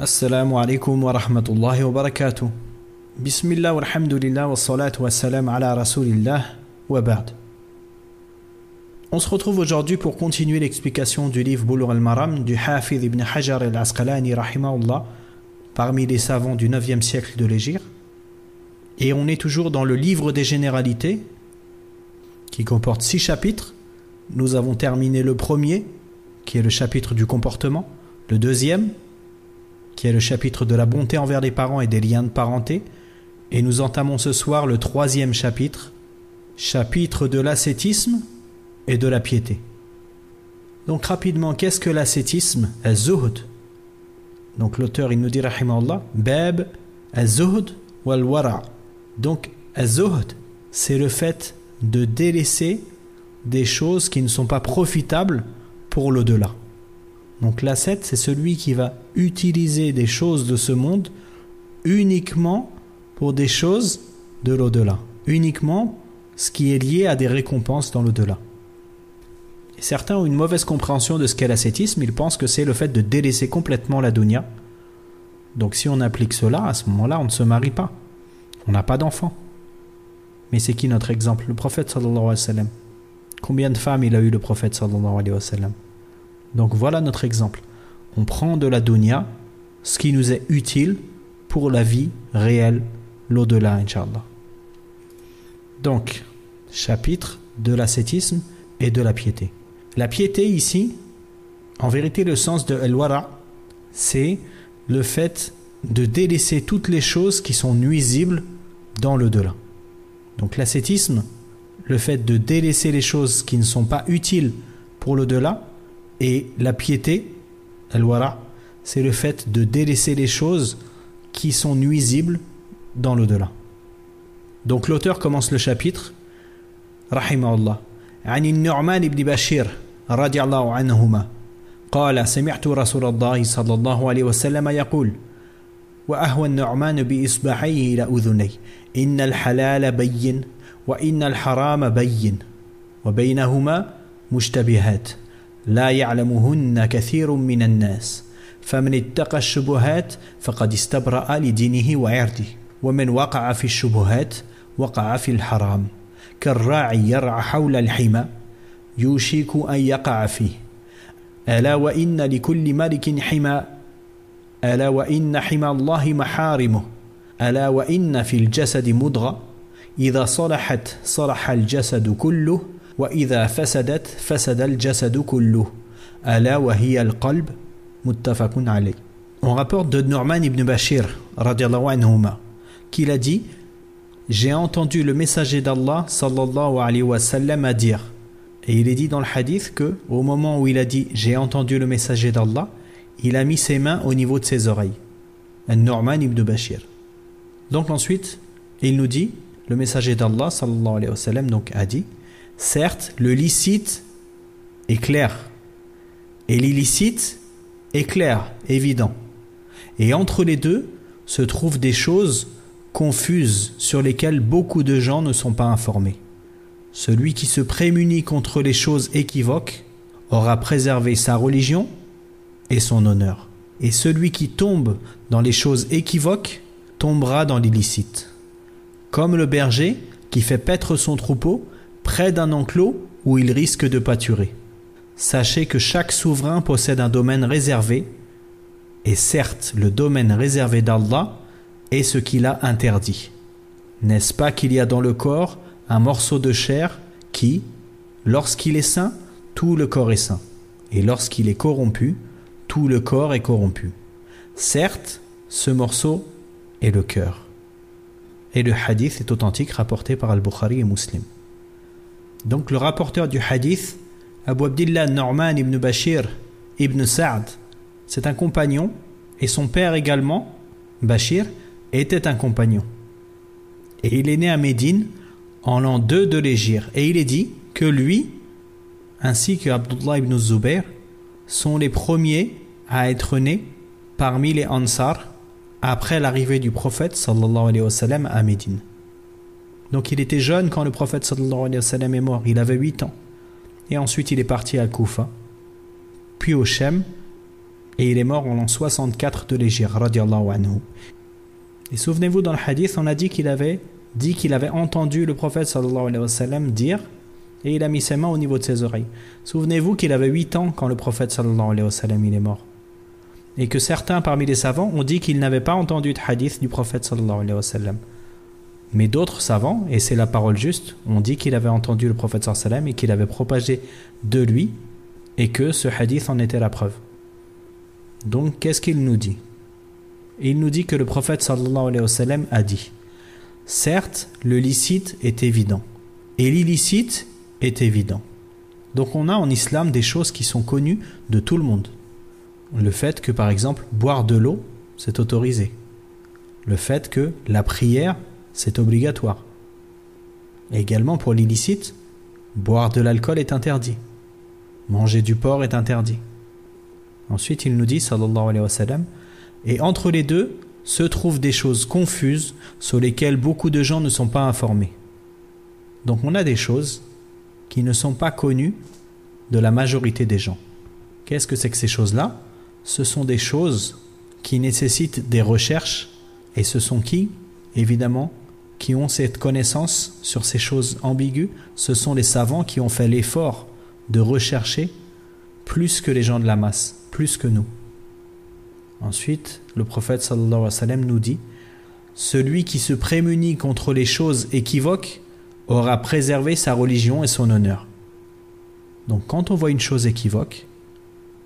Assalamu alaikum wa rahmatullahi wa barakatuh. Bismillah walhamdulillah wa salatu wa salam ala rasulillah wa ba'd. On se retrouve aujourd'hui pour continuer l'explication du livre Bulugh al-Maram du Hafiz ibn Hajar al-Asqalani rahimahullah, parmi les savants du 9e siècle de l'Hégire. Et on est toujours dans le livre des généralités qui comporte 6 chapitres. Nous avons terminé le premier, qui est le chapitre du comportement, le deuxième, qui est le chapitre de la bonté envers les parents et des liens de parenté, et nous entamons ce soir le 3e chapitre, chapitre de l'ascétisme et de la piété. Donc rapidement, qu'est-ce que l'ascétisme? Az-zuhd. Donc l'auteur il nous dit rahimahullah, bab az-zuhd wal wara'. Donc az-zuhd, c'est le fait de délaisser des choses qui ne sont pas profitables pour l'au-delà. Donc l'ascète, c'est celui qui va utiliser des choses de ce monde uniquement pour des choses de l'au-delà, uniquement ce qui est lié à des récompenses dans l'au-delà. Et certains ont une mauvaise compréhension de ce qu'est l'ascétisme. Ils pensent que c'est le fait de délaisser complètement la dunya. Donc si on applique cela, à ce moment-là, on ne se marie pas, on n'a pas d'enfant. Mais c'est qui notre exemple? Le prophète sallallahu alayhi wa sallam. Combien de femmes il a eu le prophète sallallahu alayhi wa sallam? Donc voilà notre exemple. On prend de la dunya, ce qui nous est utile pour la vie réelle, l'au-delà, Inch'Allah. Donc, chapitre de l'ascétisme et de la piété. La piété ici, en vérité, le sens de al-wara', c'est le fait de délaisser toutes les choses qui sont nuisibles dans l'au-delà. Donc l'ascétisme, le fait de délaisser les choses qui ne sont pas utiles pour l'au-delà, et la piété, al-wara', c'est le fait de délaisser les choses qui sont nuisibles dans l'au-delà. Donc l'auteur commence le chapitre, rahimahullah, عن النعمان بن بشير رضي الله عنهما قال سمعت رسول الله صلى الله عليه وسلم يقول وأهوى النعمان بإصبعيه إلى أذنيه إن الحلال بين وإن الحرام بين وبينهما مشتبهات لا يعلمهن كثير من الناس فمن اتقى الشبهات فقد استبرأ لدينه وعرضه ومن وقع في الشبهات وقع في الحرام كالراعي يرعى حول الحمى يوشك أن يقع فيه ألا وإن لكل ملك حمى ألا وإن حمى الله محارمه ألا وإن في الجسد مضغة إذا صلحت صلح الجسد كله وإذا فسدت فسد الجسد كله ألا وهي القلب متفق عليه. On rapporte de Nu'man ibn Bashir radiyallahu anhuma qu'il a dit: j'ai entendu le messager d'Allah sallallahu alayhi wa sallam à dire, et il est dit dans le hadith que au moment où il a dit j'ai entendu le messager d'Allah, il a mis ses mains au niveau de ses oreilles. Nu'man ibn Bashir. Donc ensuite il nous dit, le messager d'Allah sallallahu alayhi wa sallam donc a dit: certes, le licite est clair et l'illicite est clair, évident. Et entre les deux se trouvent des choses confuses sur lesquelles beaucoup de gens ne sont pas informés. Celui qui se prémunit contre les choses équivoques aura préservé sa religion et son honneur. Et celui qui tombe dans les choses équivoques tombera dans l'illicite. Comme le berger qui fait paître son troupeau près d'un enclos où il risque de pâturer. Sachez que chaque souverain possède un domaine réservé, et certes, le domaine réservé d'Allah est ce qu'il a interdit. N'est-ce pas qu'il y a dans le corps un morceau de chair qui, lorsqu'il est sain, tout le corps est sain, et lorsqu'il est corrompu, tout le corps est corrompu. Certes, ce morceau est le cœur. Et le hadith est authentique, rapporté par Al-Bukhari et Muslim. Donc le rapporteur du hadith, Abu Abdillah Nu'man ibn Bashir ibn Sa'd, c'est un compagnon, et son père également, Bashir, était un compagnon. Et il est né à Médine en l'an 2 de l'Hégire. Et il est dit que lui, ainsi que Abdullah ibn Zubayr, sont les premiers à être nés parmi les Ansar après l'arrivée du prophète sallallahu alayhi wa sallam à Médine. Donc il était jeune quand le prophète sallallahu alayhi wa sallam est mort, il avait 8 ans. Et ensuite il est parti à Koufa, puis au Shem, et il est mort en l'an 64 de l'Hégire, radiallahu anhu. Et souvenez-vous, dans le hadith, on a dit qu'il avait entendu le prophète sallallahu alayhi wa sallam dire, et il a mis ses mains au niveau de ses oreilles. Souvenez-vous qu'il avait 8 ans quand le prophète sallallahu alayhi wa sallam il est mort. Et que certains parmi les savants ont dit qu'ils n'avaient pas entendu de hadith du prophète sallallahu alayhi wa sallam. Mais d'autres savants, et c'est la parole juste, ont dit qu'il avait entendu le prophète sallallahu alayhi wa sallam et qu'il avait propagé de lui, et que ce hadith en était la preuve. Donc, qu'est-ce qu'il nous dit? Il nous dit que le prophète sallallahu alayhi wa sallam a dit: certes, le licite est évident, et l'illicite est évident. Donc on a en islam des choses qui sont connues de tout le monde. Le fait que, par exemple, boire de l'eau, c'est autorisé. Le fait que la prière, c'est obligatoire. Et également pour l'illicite, boire de l'alcool est interdit. Manger du porc est interdit. Ensuite, il nous dit, sallallahu alayhi wa sallam, et entre les deux se trouvent des choses confuses sur lesquelles beaucoup de gens ne sont pas informés. Donc on a des choses qui ne sont pas connues de la majorité des gens. Qu'est-ce que c'est que ces choses-là? Ce sont des choses qui nécessitent des recherches, et ce sont qui, évidemment, qui ont cette connaissance sur ces choses ambiguës? Ce sont les savants qui ont fait l'effort de rechercher plus que les gens de la masse, plus que nous. Ensuite, le prophète sallallahu alayhi wa sallam nous dit: celui qui se prémunit contre les choses équivoques aura préservé sa religion et son honneur. Donc quand on voit une chose équivoque,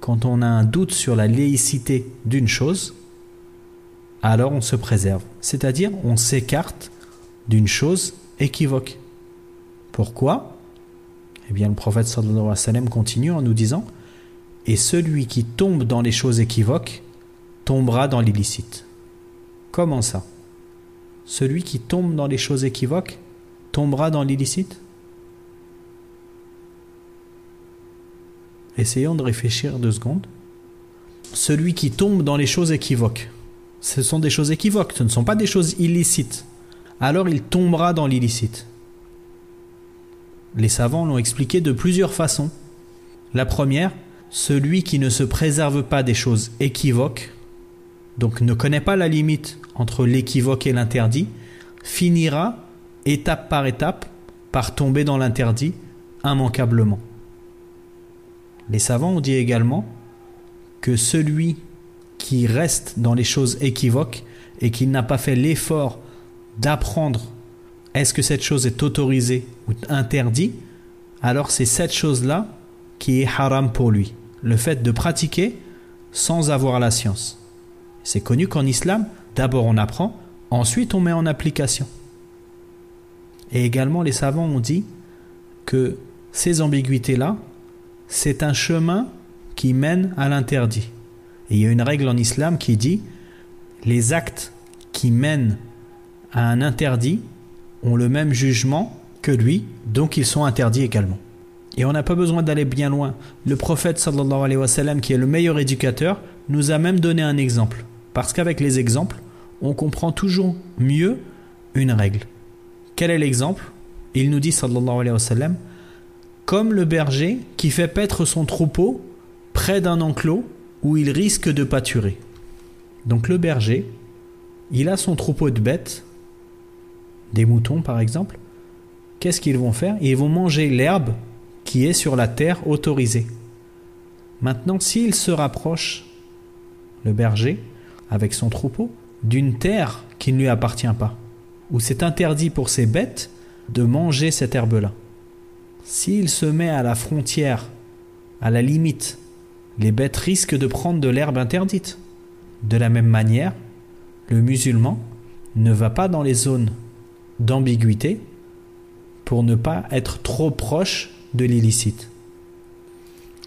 quand on a un doute sur la laïcité d'une chose, alors on se préserve. C'est-à-dire, on s'écarte d'une chose équivoque. Pourquoi? Eh bien, le prophète sallallahu alayhi wa sallam continue en nous disant: et celui qui tombe dans les choses équivoques tombera dans l'illicite. Comment ça? Celui qui tombe dans les choses équivoques tombera dans l'illicite? Essayons de réfléchir 2 secondes. Celui qui tombe dans les choses équivoques, ce sont des choses équivoques, ce ne sont pas des choses illicites. Alors il tombera dans l'illicite. Les savants l'ont expliqué de plusieurs façons. La première, celui qui ne se préserve pas des choses équivoques, donc ne connaît pas la limite entre l'équivoque et l'interdit, finira étape par étape par tomber dans l'interdit immanquablement. Les savants ont dit également que celui qui reste dans les choses équivoques et qui n'a pas fait l'effort d'apprendre est-ce que cette chose est autorisée ou interdite, alors c'est cette chose-là qui est haram pour lui. Le fait de pratiquer sans avoir la science. C'est connu qu'en islam, d'abord on apprend, ensuite on met en application. Et également les savants ont dit que ces ambiguïtés-là, c'est un chemin qui mène à l'interdit. Et il y a une règle en islam qui dit: les actes qui mènent à un interdit ont le même jugement que lui, donc ils sont interdits également. Et on n'a pas besoin d'aller bien loin. Le prophète sallallahu alayhi wa sallam, qui est le meilleur éducateur, nous a même donné un exemple. Parce qu'avec les exemples, on comprend toujours mieux une règle. Quel est l'exemple? Il nous dit sallallahu alayhi wa sallam: comme le berger qui fait paître son troupeau près d'un enclos où il risque de pâturer. Donc le berger, il a son troupeau de bêtes, des moutons par exemple. Qu'est-ce qu'ils vont faire? Ils vont manger l'herbe qui est sur la terre autorisée. Maintenant, s'il se rapproche, le berger, avec son troupeau, d'une terre qui ne lui appartient pas, où c'est interdit pour ses bêtes de manger cette herbe-là, s'il se met à la frontière, à la limite, les bêtes risquent de prendre de l'herbe interdite. De la même manière, le musulman ne va pas dans les zones d'ambiguïté pour ne pas être trop proche de l'illicite.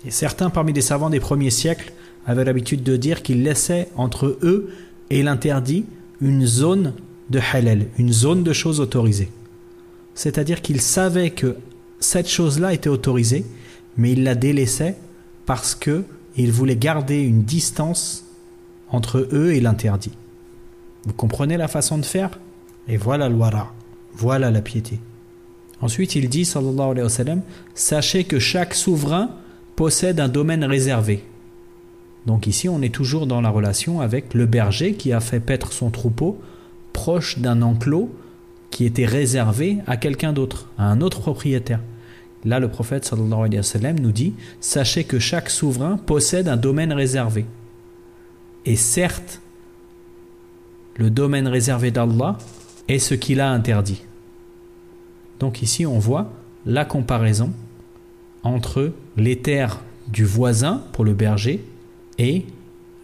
Et certains parmi les savants des premiers siècles avaient l'habitude de dire qu'ils laissaient entre eux et l'interdit une zone de halal, une zone de choses autorisées. C'est-à-dire qu'ils savaient que cette chose-là était autorisée, mais ils la délaissaient parce qu'ils voulaient garder une distance entre eux et l'interdit. Vous comprenez la façon de faire? Et voilà le wara, voilà la piété. Ensuite, il dit, sallallahu alayhi wa sallam, sachez que chaque souverain possède un domaine réservé. Donc ici, on est toujours dans la relation avec le berger qui a fait paître son troupeau proche d'un enclos qui était réservé à quelqu'un d'autre, à un autre propriétaire. Là, le prophète sallallahu alayhi wa sallam nous dit « Sachez que chaque souverain possède un domaine réservé. » Et certes, le domaine réservé d'Allah est ce qu'il a interdit. Donc ici, on voit la comparaison entre les terres du voisin pour le berger et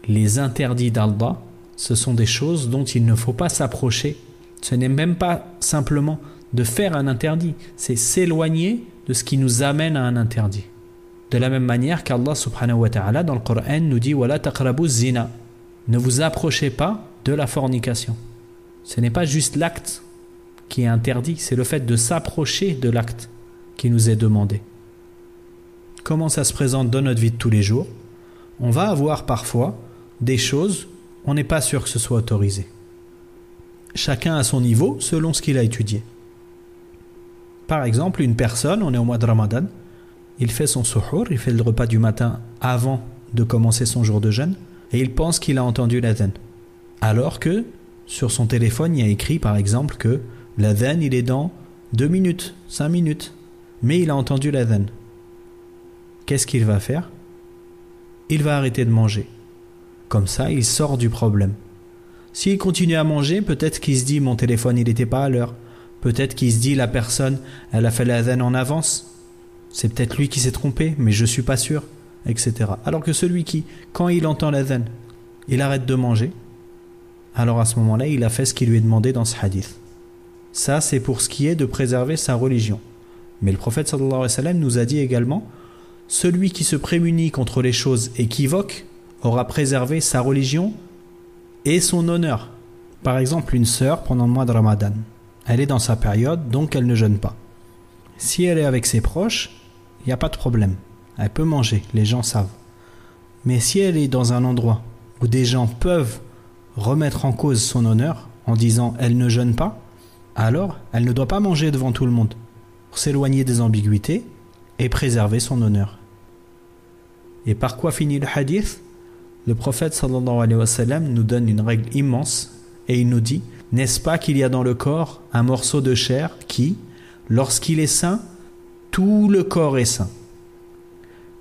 les interdits d'Allah. Ce sont des choses dont il ne faut pas s'approcher. Ce n'est même pas simplement de faire un interdit, c'est s'éloigner de ce qui nous amène à un interdit. De la même manière qu'Allah subhanahu wa ta'ala dans le Coran nous dit « Wala taqrabu zina » ne vous approchez pas de la fornication. Ce n'est pas juste l'acte qui est interdit, c'est le fait de s'approcher de l'acte qui nous est demandé. Comment ça se présente dans notre vie de tous les jours? On va avoir parfois des choses, on n'est pas sûr que ce soit autorisé. Chacun à son niveau, selon ce qu'il a étudié. Par exemple, une personne, on est au mois de Ramadan, il fait son suhour, il fait le repas du matin avant de commencer son jour de jeûne, et il pense qu'il a entendu l'adhan. Alors que, sur son téléphone, il y a écrit par exemple que l'adhan, il est dans 2 minutes, 5 minutes, mais il a entendu l'adhan. Qu'est-ce qu'il va faire? Il va arrêter de manger. Comme ça, il sort du problème. S'il continue à manger, peut-être qu'il se dit mon téléphone il n'était pas à l'heure. Peut-être qu'il se dit la personne elle a fait l'adhan en avance. C'est peut-être lui qui s'est trompé, mais je ne suis pas sûr, etc. Alors que celui qui, quand il entend l'adhan, il arrête de manger, alors à ce moment-là, il a fait ce qui lui est demandé dans ce hadith. Ça, c'est pour ce qui est de préserver sa religion. Mais le prophète sallallahu alayhi wa sallam nous a dit également celui qui se prémunit contre les choses équivoques aura préservé sa religion et son honneur. Par exemple, une sœur pendant le mois de Ramadan, elle est dans sa période, donc elle ne jeûne pas. Si elle est avec ses proches, il n'y a pas de problème. Elle peut manger, les gens savent. Mais si elle est dans un endroit où des gens peuvent remettre en cause son honneur en disant elle ne jeûne pas, alors elle ne doit pas manger devant tout le monde pour s'éloigner des ambiguïtés et préserver son honneur. Et par quoi finit le hadith? Le prophète sallallahu alayhi wa sallam nous donne une règle immense et il nous dit n'est-ce pas qu'il y a dans le corps un morceau de chair qui, lorsqu'il est sain, tout le corps est sain,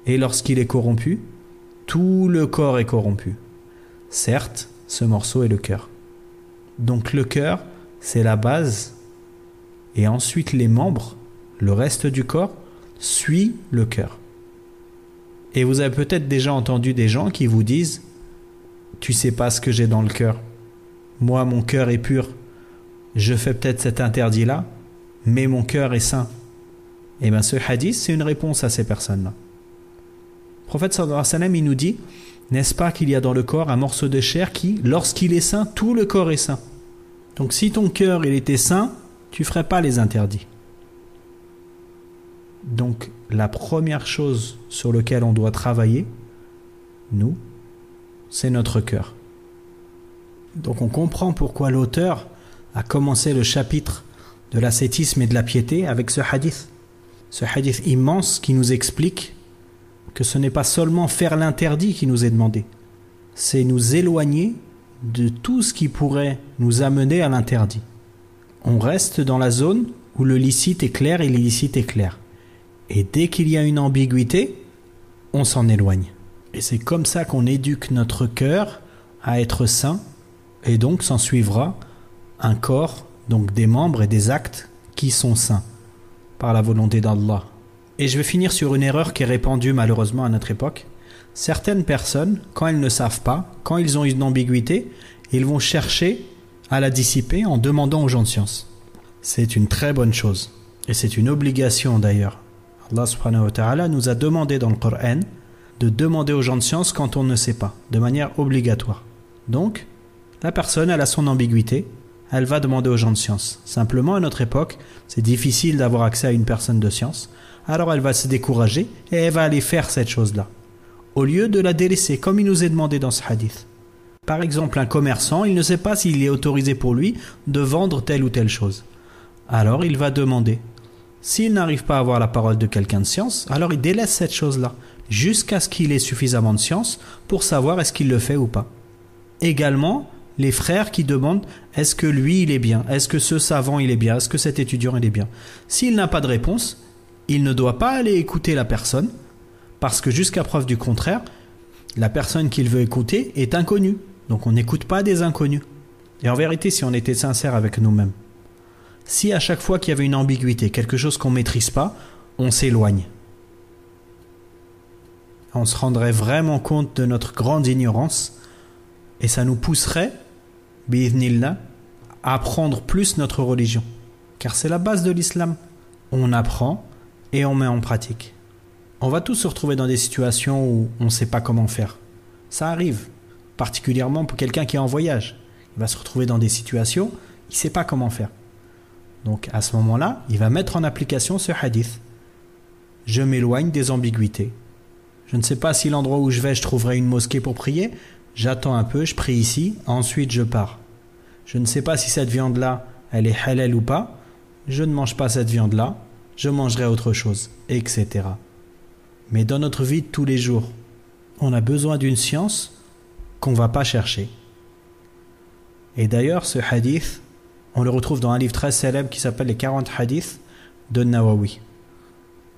et lorsqu'il est corrompu, tout le corps est corrompu. Certes, ce morceau est le cœur. Donc le cœur, c'est la base, et ensuite les membres, le reste du corps, suit le cœur. Et vous avez peut-être déjà entendu des gens qui vous disent « Tu sais pas ce que j'ai dans le cœur. Moi, mon cœur est pur. Je fais peut-être cet interdit-là, mais mon cœur est sain. » Et bien ce hadith, c'est une réponse à ces personnes-là. Le prophète sallallahu alayhi wa sallam, il nous dit « N'est-ce pas qu'il y a dans le corps un morceau de chair qui, lorsqu'il est sain, tout le corps est sain. » Donc si ton cœur il était sain, tu ne ferais pas les interdits. Donc la première chose sur laquelle on doit travailler, nous, c'est notre cœur. Donc on comprend pourquoi l'auteur a commencé le chapitre de l'ascétisme et de la piété avec ce hadith. Ce hadith immense qui nous explique que ce n'est pas seulement faire l'interdit qui nous est demandé, c'est nous éloigner de tout ce qui pourrait nous amener à l'interdit. On reste dans la zone où le licite est clair et l'illicite est clair. Et dès qu'il y a une ambiguïté, on s'en éloigne. Et c'est comme ça qu'on éduque notre cœur à être saint, et donc s'en suivra un corps, donc des membres et des actes qui sont saints, par la volonté d'Allah. Et je vais finir sur une erreur qui est répandue malheureusement à notre époque. Certaines personnes, quand elles ne savent pas, quand ils ont une ambiguïté, ils vont chercher à la dissiper en demandant aux gens de science. C'est une très bonne chose, et c'est une obligation d'ailleurs. Allah subhanahu wa ta'ala nous a demandé dans le Coran de demander aux gens de science quand on ne sait pas, de manière obligatoire. Donc, la personne, elle a son ambiguïté, elle va demander aux gens de science. Simplement, à notre époque, c'est difficile d'avoir accès à une personne de science, alors elle va se décourager et elle va aller faire cette chose-là, au lieu de la délaisser, comme il nous est demandé dans ce hadith. Par exemple, un commerçant, il ne sait pas s'il est autorisé pour lui de vendre telle ou telle chose. Alors, il va demander. S'il n'arrive pas à avoir la parole de quelqu'un de science, alors il délaisse cette chose-là. jusqu'à ce qu'il ait suffisamment de science pour savoir est-ce qu'il le fait ou pas. Également, les frères qui demandent est-ce que lui il est bien, est-ce que ce savant il est bien, est-ce que cet étudiant il est bien. S'il n'a pas de réponse, il ne doit pas aller écouter la personne, parce que jusqu'à preuve du contraire, la personne qu'il veut écouter est inconnue. Donc on n'écoute pas des inconnus. Et en vérité, si on était sincère avec nous-mêmes, si à chaque fois qu'il y avait une ambiguïté, quelque chose qu'on ne maîtrise pas, on s'éloigne. On se rendrait vraiment compte de notre grande ignorance et ça nous pousserait, bi'idhnillah, à apprendre plus notre religion. Car c'est la base de l'islam. On apprend et on met en pratique. On va tous se retrouver dans des situations où on ne sait pas comment faire. Ça arrive, particulièrement pour quelqu'un qui est en voyage. Il va se retrouver dans des situations, il ne sait pas comment faire. Donc à ce moment-là, il va mettre en application ce hadith. Je m'éloigne des ambiguïtés. Je ne sais pas si l'endroit où je vais, je trouverai une mosquée pour prier. J'attends un peu, je prie ici, ensuite je pars. Je ne sais pas si cette viande-là, elle est halal ou pas. Je ne mange pas cette viande-là, je mangerai autre chose, etc. Mais dans notre vie de tous les jours, on a besoin d'une science qu'on ne va pas chercher. Et d'ailleurs, ce hadith, on le retrouve dans un livre très célèbre qui s'appelle les 40 hadiths de Nawawi.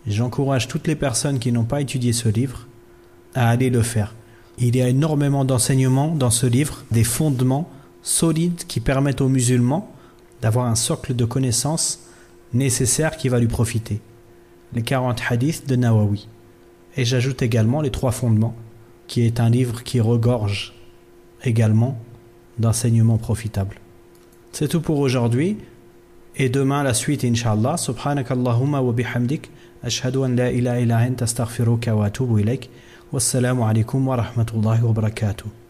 J'encourage toutes les personnes qui n'ont pas étudié ce livre à aller le faire. Il y a énormément d'enseignements dans ce livre, des fondements solides qui permettent aux musulmans d'avoir un socle de connaissances nécessaire qui va lui profiter. Les 40 hadiths de Nawawi. Et j'ajoute également les 3 fondements, qui est un livre qui regorge également d'enseignements profitables. C'est tout pour aujourd'hui. Et demain, la suite, Inch'Allah. Subhanakallahumma wa bihamdik. Ashhadu an la ilaha illa anta astaghfiruka wa atubu ilayk. Wassalamu alaikum wa rahmatullahi wa barakatuh.